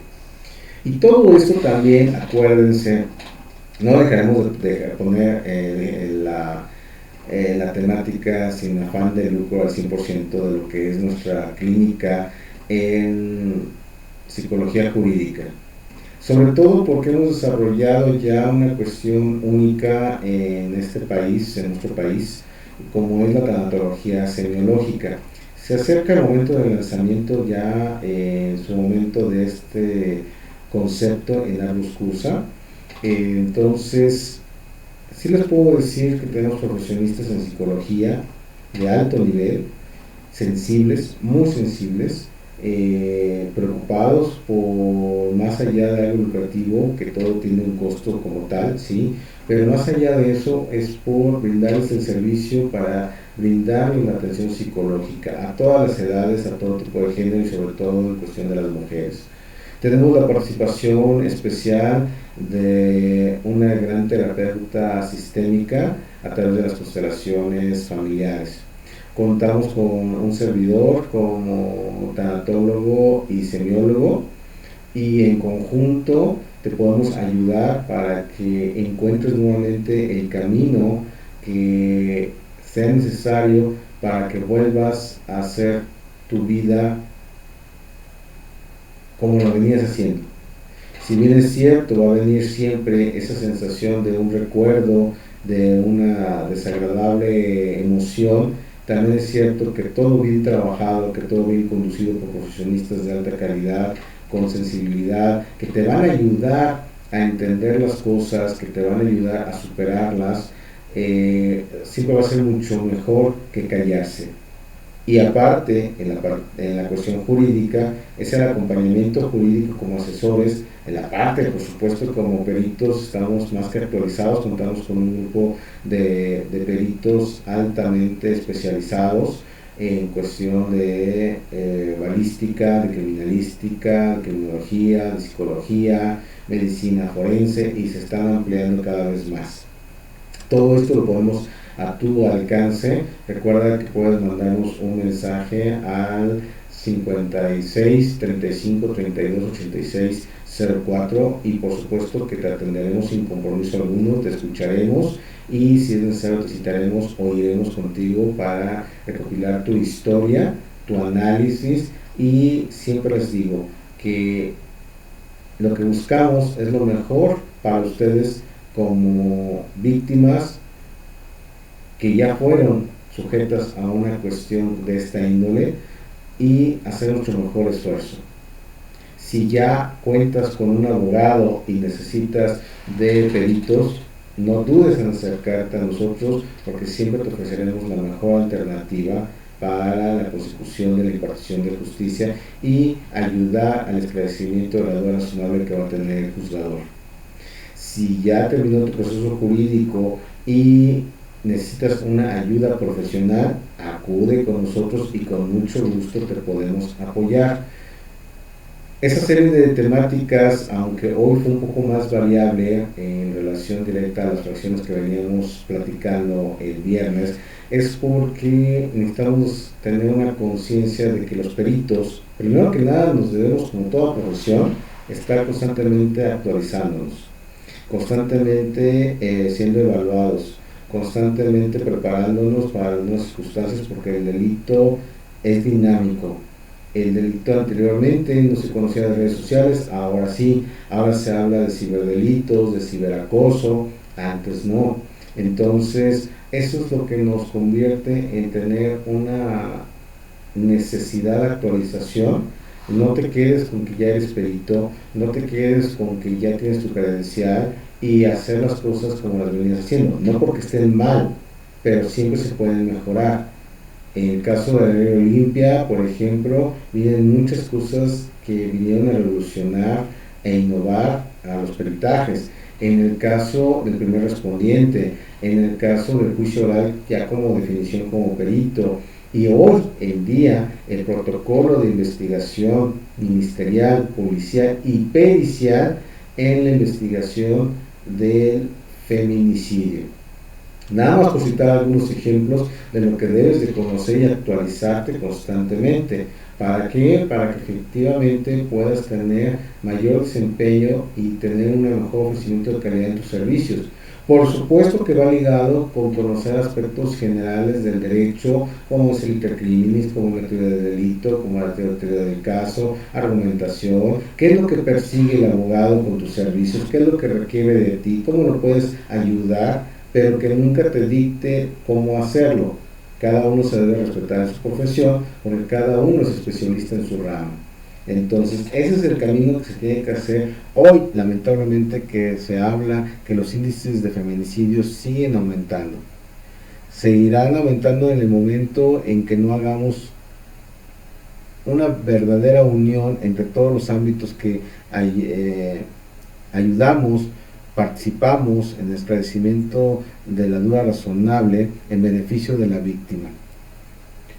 Y todo esto también, acuérdense, no dejaremos de poner la temática sin afán de lucro al 100% de lo que es nuestra clínica en psicología jurídica. Sobre todo porque hemos desarrollado ya una cuestión única en este país, en nuestro país, como es la tanatología semiológica. Se acerca el momento del lanzamiento ya, en su momento de este concepto en Arbus Cursa. Entonces, sí les puedo decir que tenemos profesionistas en psicología de alto nivel, sensibles, muy sensibles, preocupados por más allá de algo lucrativo, que todo tiene un costo como tal, sí, pero más allá de eso es por brindarles el servicio para brindarles la atención psicológica a todas las edades, a todo tipo de género y sobre todo en cuestión de las mujeres. Tenemos la participación especial de una gran terapeuta sistémica a través de las constelaciones familiares. Contamos con un servidor como tanatólogo y semiólogo y en conjunto te podemos ayudar para que encuentres nuevamente el camino que sea necesario para que vuelvas a hacer tu vida como lo venías haciendo. Si bien es cierto, va a venir siempre esa sensación de un recuerdo, de una desagradable emoción, también es cierto que todo bien trabajado, que todo bien conducido por profesionistas de alta calidad, con sensibilidad, que te van a ayudar a entender las cosas, que te van a ayudar a superarlas, siempre va a ser mucho mejor que callarse. Y aparte, en la cuestión jurídica, es el acompañamiento jurídico como asesores. En la parte, por supuesto, como peritos, estamos más que actualizados, contamos con un grupo de peritos altamente especializados en cuestión de balística, de criminalística, de criminología, de psicología, medicina forense, y se están ampliando cada vez más. Todo esto lo podemos a tu alcance. Recuerda que puedes mandarnos un mensaje al 56 35 32 86 04, y por supuesto que te atenderemos sin compromiso alguno, te escucharemos y si es necesario te citaremos o iremos contigo para recopilar tu historia, tu análisis, y siempre les digo que lo que buscamos es lo mejor para ustedes como víctimas que ya fueron sujetas a una cuestión de esta índole, y hacer nuestro mejor esfuerzo. Si ya cuentas con un abogado y necesitas de peritos, no dudes en acercarte a nosotros, porque siempre te ofreceremos la mejor alternativa para la consecución de la impartición de justicia y ayudar al esclarecimiento de la duda razonable que va a tener el juzgador. Si ya terminó tu proceso jurídico y necesitas una ayuda profesional, acude con nosotros y con mucho gusto te podemos apoyar. Esa serie de temáticas, aunque hoy fue un poco más variable en relación directa a las fracciones que veníamos platicando el viernes, es porque necesitamos tener una conciencia de que los peritos, primero que nada, nos debemos, como toda profesión, estar constantemente actualizándonos, constantemente siendo evaluados, constantemente preparándonos para algunas circunstancias, porque el delito es dinámico. El delito anteriormente no se conocía de redes sociales, ahora sí, ahora se habla de ciberdelitos, de ciberacoso, antes no. Entonces, eso es lo que nos convierte en tener una necesidad de actualización. No te quedes con que ya eres perito, no te quedes con que ya tienes tu credencial y hacer las cosas como las venías haciendo, no porque estén mal, pero siempre se pueden mejorar. En el caso de la ley Olimpia, por ejemplo, vienen muchas cosas que vinieron a revolucionar e innovar a los peritajes. En el caso del primer respondiente, en el caso del juicio oral ya como definición como perito, y hoy en día el protocolo de investigación ministerial, policial y pericial en la investigación del feminicidio. Nada más por citar algunos ejemplos de lo que debes de conocer y actualizarte constantemente. ¿Para qué? Para que efectivamente puedas tener mayor desempeño y tener un mejor ofrecimiento de calidad en tus servicios. Por supuesto que va ligado con conocer aspectos generales del derecho, como es el intercriminis, como la teoría del delito, como la teoría del caso, argumentación, qué es lo que persigue el abogado con tus servicios, qué es lo que requiere de ti, cómo lo puedes ayudar, pero que nunca te dicte cómo hacerlo. Cada uno se debe respetar en su profesión, porque cada uno es especialista en su ramo. Entonces, ese es el camino que se tiene que hacer. Hoy, lamentablemente, que se habla que los índices de feminicidios siguen aumentando. Seguirán aumentando en el momento en que no hagamos una verdadera unión entre todos los ámbitos que ayudamos, participamos en el esclarecimiento de la duda razonable en beneficio de la víctima.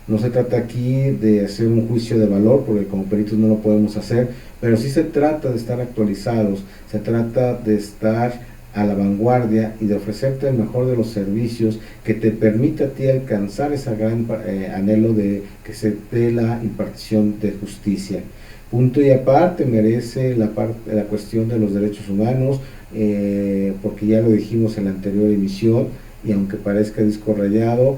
No se trata aquí de hacer un juicio de valor, porque como peritos no lo podemos hacer, pero sí se trata de estar actualizados, se trata de estar a la vanguardia y de ofrecerte el mejor de los servicios que te permita a ti alcanzar ese gran anhelo de que se dé la impartición de justicia. Punto y aparte merece la cuestión de los derechos humanos, porque ya lo dijimos en la anterior emisión, y aunque parezca disco rayado,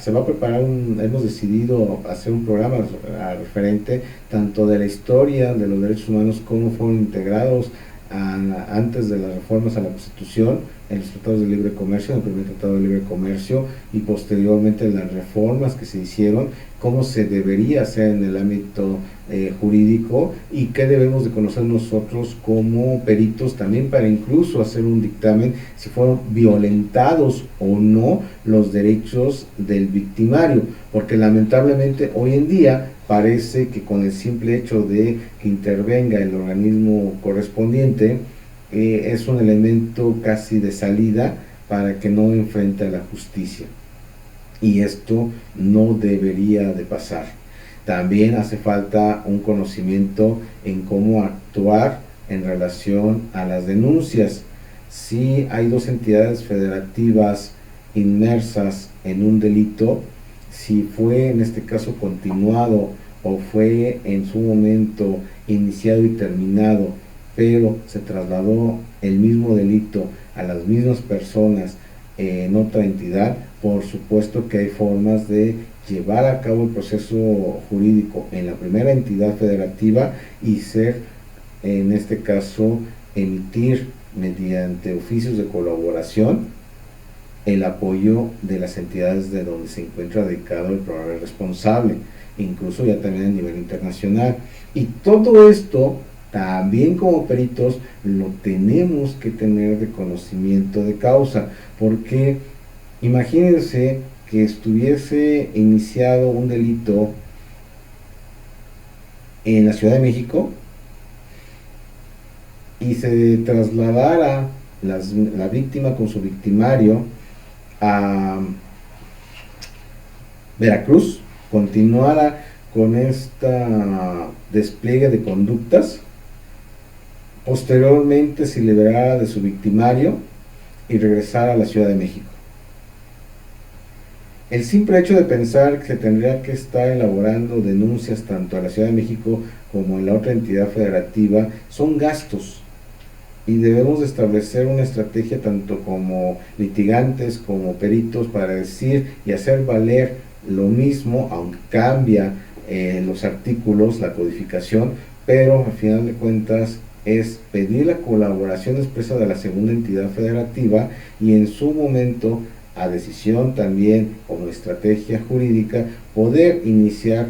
se va a preparar hemos decidido hacer un programa referente tanto de la historia de los derechos humanos, cómo fueron integrados antes de las reformas a la Constitución, en los tratados de libre comercio, en el primer tratado de libre comercio, y posteriormente en las reformas que se hicieron, cómo se debería hacer en el ámbito jurídico, y qué debemos de conocer nosotros como peritos también para incluso hacer un dictamen si fueron violentados o no los derechos del victimario, porque lamentablemente hoy en día parece que con el simple hecho de que intervenga el organismo correspondiente es un elemento casi de salida para que no enfrente a la justicia, y esto no debería de pasar. También hace falta un conocimiento en cómo actuar en relación a las denuncias. Si hay dos entidades federativas inmersas en un delito, si fue en este caso continuado o fue en su momento iniciado y terminado, pero se trasladó el mismo delito a las mismas personas en otra entidad, por supuesto que hay formas de llevar a cabo el proceso jurídico en la primera entidad federativa y ser, en este caso, emitir mediante oficios de colaboración el apoyo de las entidades de donde se encuentra dedicado el probable responsable, incluso ya también a nivel internacional. Y todo esto también como peritos lo tenemos que tener de conocimiento de causa, porque imagínense que estuviese iniciado un delito en la Ciudad de México y se trasladara la víctima con su victimario a Veracruz, continuara con este despliegue de conductas, posteriormente se liberara de su victimario y regresara a la Ciudad de México. El simple hecho de pensar que se tendría que estar elaborando denuncias tanto a la Ciudad de México como en la otra entidad federativa son gastos, y debemos de establecer una estrategia tanto como litigantes como peritos para decir y hacer valer lo mismo, aunque cambia los artículos, la codificación, pero al final de cuentas es pedir la colaboración expresa de la segunda entidad federativa y en su momento, a decisión también como estrategia jurídica, poder iniciar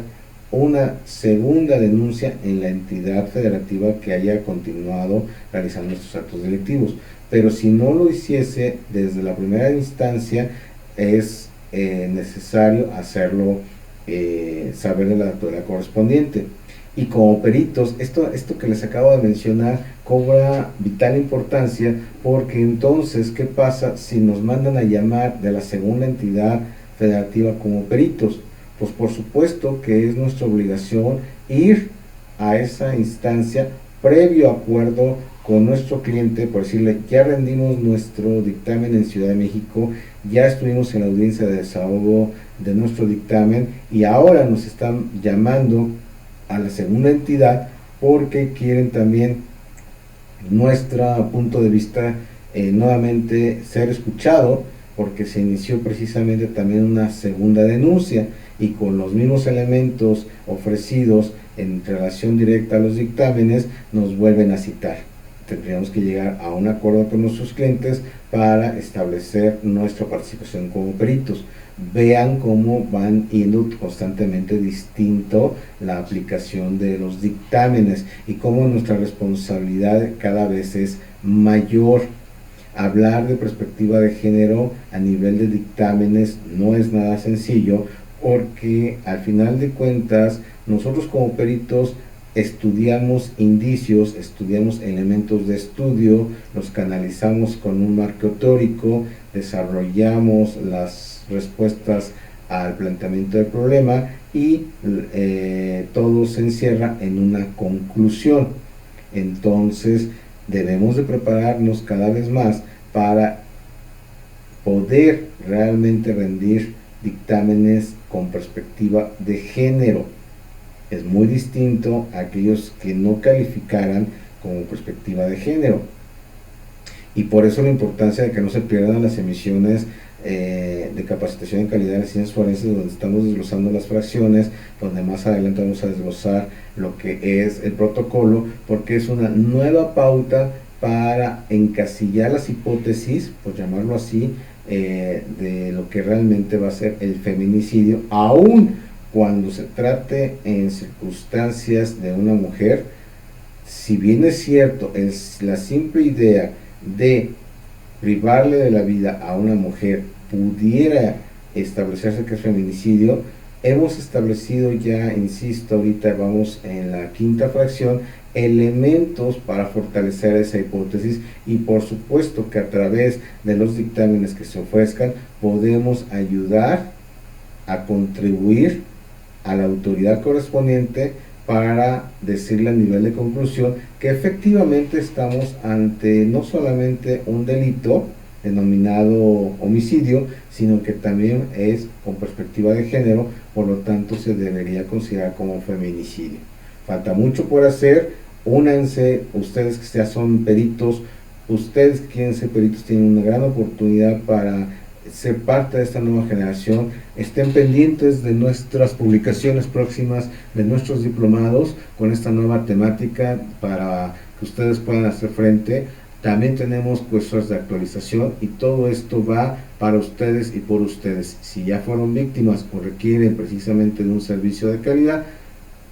una segunda denuncia en la entidad federativa que haya continuado realizando estos actos delictivos. Pero si no lo hiciese desde la primera instancia, es necesario hacerlo saber de la autoridad correspondiente. Y como peritos, esto que les acabo de mencionar cobra vital importancia, porque entonces, ¿qué pasa si nos mandan a llamar de la segunda entidad federativa como peritos? Pues por supuesto que es nuestra obligación ir a esa instancia previo acuerdo con nuestro cliente, por decirle, ya rendimos nuestro dictamen en Ciudad de México, ya estuvimos en la audiencia de desahogo de nuestro dictamen y ahora nos están llamando a la segunda entidad porque quieren también nuestro punto de vista nuevamente ser escuchado, porque se inició precisamente también una segunda denuncia y con los mismos elementos ofrecidos en relación directa a los dictámenes nos vuelven a citar. Tendríamos que llegar a un acuerdo con nuestros clientes para establecer nuestra participación como peritos. Vean cómo van yendo constantemente distinto la aplicación de los dictámenes y cómo nuestra responsabilidad cada vez es mayor. Hablar de perspectiva de género a nivel de dictámenes no es nada sencillo, porque al final de cuentas nosotros como peritos estudiamos indicios, estudiamos elementos de estudio, los canalizamos con un marco teórico, desarrollamos las respuestas al planteamiento del problema y todo se encierra en una conclusión. Entonces debemos de prepararnos cada vez más para poder realmente rendir dictámenes con perspectiva de género. Es muy distinto a aquellos que no calificaran como perspectiva de género. Y por eso la importancia de que no se pierdan las emisiones de capacitación en calidad de las ciencias forenses, donde estamos desglosando las fracciones, donde más adelante vamos a desglosar lo que es el protocolo, porque es una nueva pauta para encasillar las hipótesis, por llamarlo así, de lo que realmente va a ser el feminicidio, aún cuando se trate en circunstancias de una mujer. Si bien es cierto, es la simple idea de privarle de la vida a una mujer pudiera establecerse que es feminicidio, hemos establecido ya, insisto, ahorita vamos en la quinta fracción, elementos para fortalecer esa hipótesis, y por supuesto que a través de los dictámenes que se ofrezcan podemos ayudar a contribuir a la autoridad correspondiente para decirle a nivel de conclusión que efectivamente estamos ante no solamente un delito, denominado homicidio, sino que también es con perspectiva de género, por lo tanto se debería considerar como feminicidio. Falta mucho por hacer, únanse, ustedes que ya son peritos, ustedes que quieren ser peritos tienen una gran oportunidad para ser parte de esta nueva generación. Estén pendientes de nuestras publicaciones próximas, de nuestros diplomados con esta nueva temática para que ustedes puedan hacer frente. También tenemos cuestiones de actualización y todo esto va para ustedes y por ustedes. Si ya fueron víctimas o requieren precisamente de un servicio de calidad,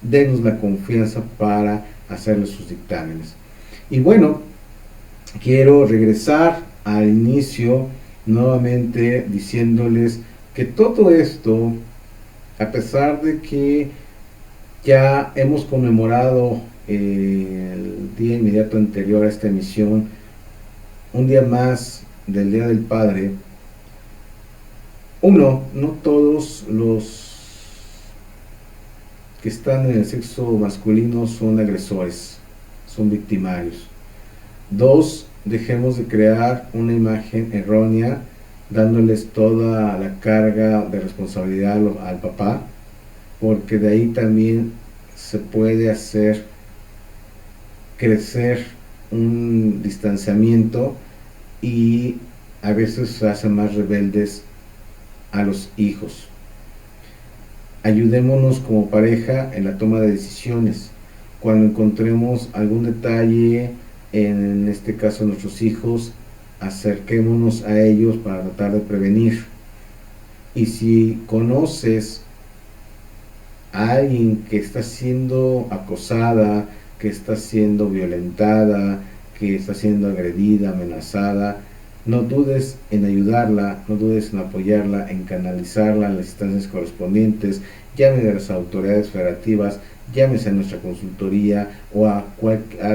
denos la confianza para hacerles sus dictámenes. Y bueno, quiero regresar al inicio nuevamente diciéndoles que todo esto, a pesar de que ya hemos conmemorado el día inmediato anterior a esta emisión, un día más del Día del Padre, uno, no todos los que están en el sexo masculino son agresores, son victimarios. Dos, dejemos de crear una imagen errónea dándoles toda la carga de responsabilidad al papá, porque de ahí también se puede hacer crecer un distanciamiento y a veces se hacen más rebeldes a los hijos. Ayudémonos como pareja en la toma de decisiones. Cuando encontremos algún detalle, en este caso nuestros hijos, acerquémonos a ellos para tratar de prevenir. Y si conoces a alguien que está siendo acosada, que está siendo violentada, que está siendo agredida, amenazada, no dudes en ayudarla, no dudes en apoyarla, en canalizarla a las instancias correspondientes, llame a las autoridades federativas, llámese a nuestra consultoría o a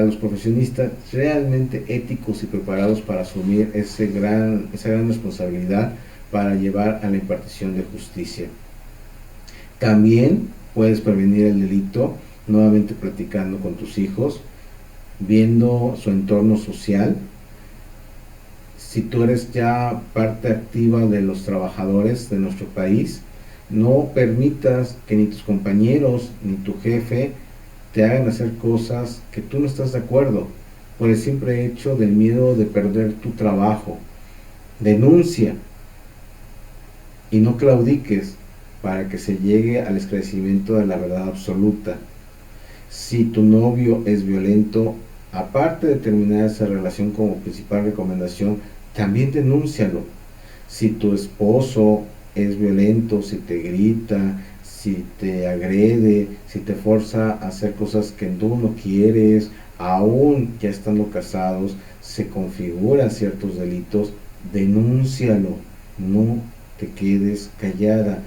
los profesionistas realmente éticos y preparados para asumir esa gran responsabilidad para llevar a la impartición de justicia. También puedes prevenir el delito nuevamente platicando con tus hijos, viendo su entorno social. Si tú eres ya parte activa de los trabajadores de nuestro país, no permitas que ni tus compañeros ni tu jefe te hagan hacer cosas que tú no estás de acuerdo, por el simple hecho del miedo de perder tu trabajo. Denuncia y no claudiques para que se llegue al esclarecimiento de la verdad absoluta. Si tu novio es violento, aparte de terminar esa relación como principal recomendación, también denúncialo. Si tu esposo es violento, si te grita, si te agrede, si te forza a hacer cosas que tú no quieres, aún ya estando casados, se configuran ciertos delitos, denúncialo, no te quedes callada.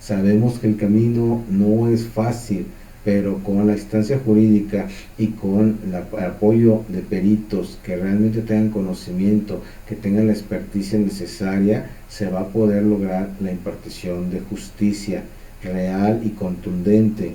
Sabemos que el camino no es fácil, pero con la instancia jurídica y con el apoyo de peritos que realmente tengan conocimiento, que tengan la experticia necesaria, se va a poder lograr la impartición de justicia real y contundente.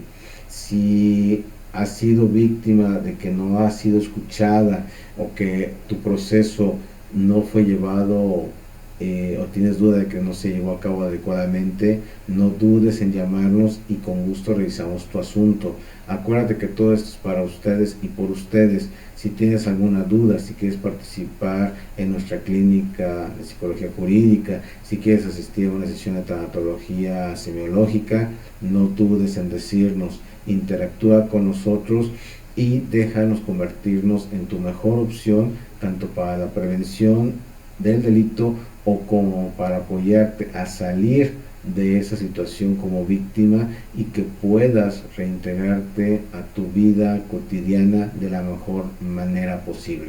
Si has sido víctima de que no has sido escuchada o que tu proceso no fue llevado o tienes duda de que no se llevó a cabo adecuadamente, no dudes en llamarnos y con gusto revisamos tu asunto. Acuérdate que todo esto es para ustedes y por ustedes. Si tienes alguna duda, si quieres participar en nuestra clínica de psicología jurídica, si quieres asistir a una sesión de tanatología semiológica, no dudes en decirnos, interactúa con nosotros y déjanos convertirnos en tu mejor opción, tanto para la prevención del delito o como para apoyarte a salir de esa situación como víctima y que puedas reintegrarte a tu vida cotidiana de la mejor manera posible.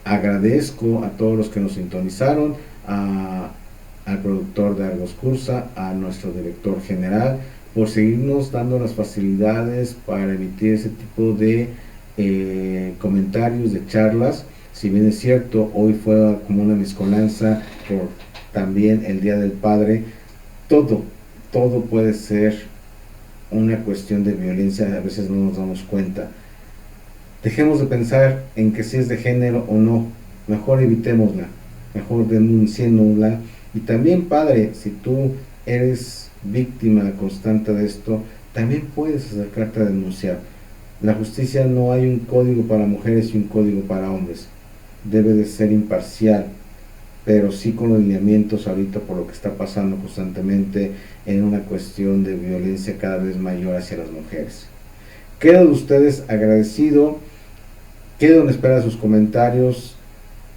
Agradezco a todos los que nos sintonizaron, al productor de Argos Cursa, a nuestro director general, por seguirnos dando las facilidades para emitir ese tipo de comentarios, de charlas. Si bien es cierto, hoy fue como una mezcolanza por también el Día del Padre, todo puede ser una cuestión de violencia, a veces no nos damos cuenta. Dejemos de pensar en que si es de género o no, mejor evitémosla. mejor denunciéndola. Y también, padre, si tú eres víctima constante de esto, también puedes acercarte a denunciar. La justicia no hay un código para mujeres y un código para hombres. Debe de ser imparcial, pero sí con los lineamientos ahorita por lo que está pasando constantemente en una cuestión de violencia cada vez mayor hacia las mujeres. Quedo de ustedes agradecido, quedo en espera de sus comentarios,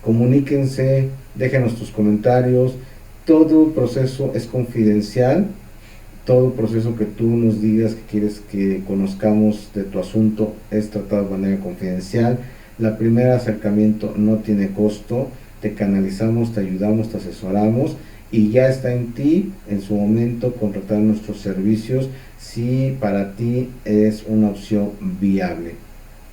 comuníquense, déjenos tus comentarios, todo proceso es confidencial, todo proceso que tú nos digas que quieres que conozcamos de tu asunto es tratado de manera confidencial. La primera acercamiento no tiene costo, te canalizamos, te ayudamos, te asesoramos y ya está en ti en su momento contratar nuestros servicios si para ti es una opción viable.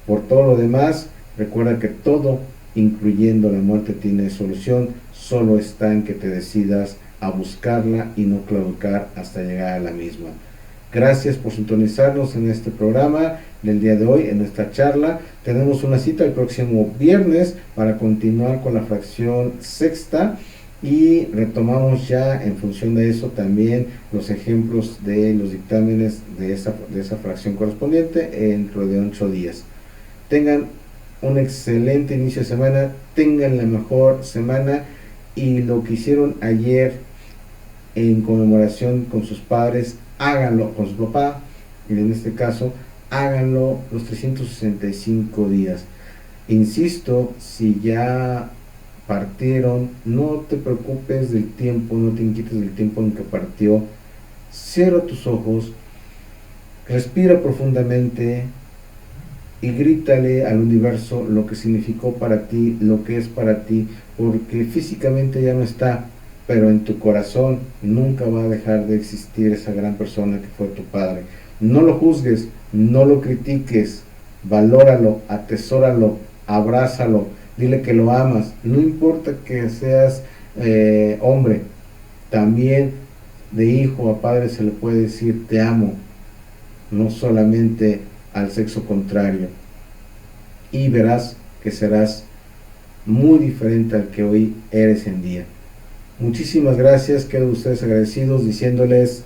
Por todo lo demás, recuerda que todo, incluyendo la muerte, tiene solución, solo está en que te decidas a buscarla y no claudicar hasta llegar a la misma. Gracias por sintonizarnos en este programa del día de hoy, en esta charla. Tenemos una cita el próximo viernes para continuar con la fracción sexta y retomamos ya en función de eso también los ejemplos de los dictámenes de esa fracción correspondiente dentro de 8 días. Tengan un excelente inicio de semana, tengan la mejor semana y lo que hicieron ayer en conmemoración con sus padres, háganlo con su papá, y en este caso, háganlo los 365 días. Insisto, si ya partieron, no te preocupes del tiempo, no te inquietes del tiempo en que partió. Cierra tus ojos, respira profundamente y grítale al universo lo que significó para ti, lo que es para ti, porque físicamente ya no está, pero en tu corazón nunca va a dejar de existir esa gran persona que fue tu padre. No lo juzgues, no lo critiques, valóralo, atesóralo, abrázalo, dile que lo amas. No importa que seas hombre, también de hijo a padre se le puede decir te amo, no solamente al sexo contrario. Y verás que serás muy diferente al que hoy eres en día. Muchísimas gracias, quedo ustedes agradecidos diciéndoles